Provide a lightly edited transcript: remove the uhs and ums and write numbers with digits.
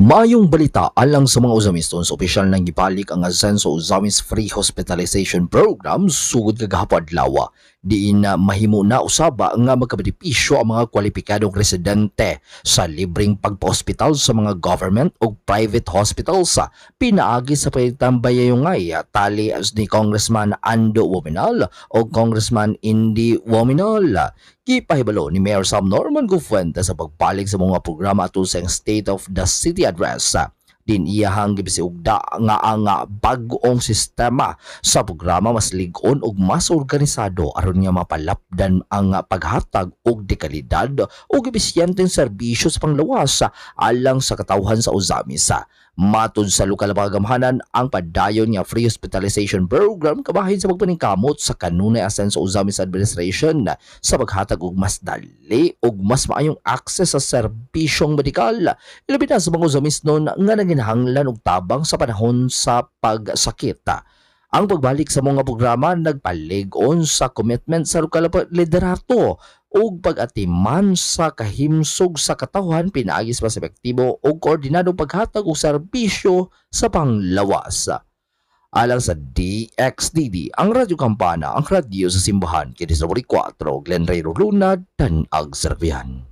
Mayong balita alang sa mga Uzamistons, opisyal nang gibalik ang Asenso Uzamis Free Hospitalization Program sugod kagahapon adlaw. Diin na mahimo na usaba nga magkabenepisyo ang mga kwalipikadong residente sa libreng pagpa-hospital sa mga government o private hospitals. Pinaagi sa pagtambayayungay tali ni Congressman Ando Wominal o Congressman Indy Wominal. Gipahibalo ni Mayor Sam Norman Gufuente sa pagbalik sa mga programa atul sa State of the City Address. Din iyahang gibisiugda nga ang bag-ong sistema sa programa mas lig-on ug mas organisado aron nga mapalapdan ang paghatag og dekalidad ug episyenteng serbisyo sa panglawas alang sa katawhan sa Uzamis. Matud sa lokal na pagamhanan, ang padayon nga free hospitalization program kabahin sa pagpaningkamot sa kanunay Asenso Uzamis Administration sa paghatag og mas dali ug mas maayong access sa serbisyong medikal. Ilabi na sa mga Uzamis noon nga naginahanglan og tabang sa panahon sa pagsakit. Ang pagbalik sa mga programa nagpalig-on sa commitment sa lokal na liderato ug pag-atiman sa kahimsog sa katawhan pinaagi sa mas epektibo ug koordinadong paghatag og serbisyo sa panglawas. Alang sa DXDD, ang Radyo Kampana, ang radyo sa simbahan, kini sa 4, Glen Ray Luna, Tanag Serbian.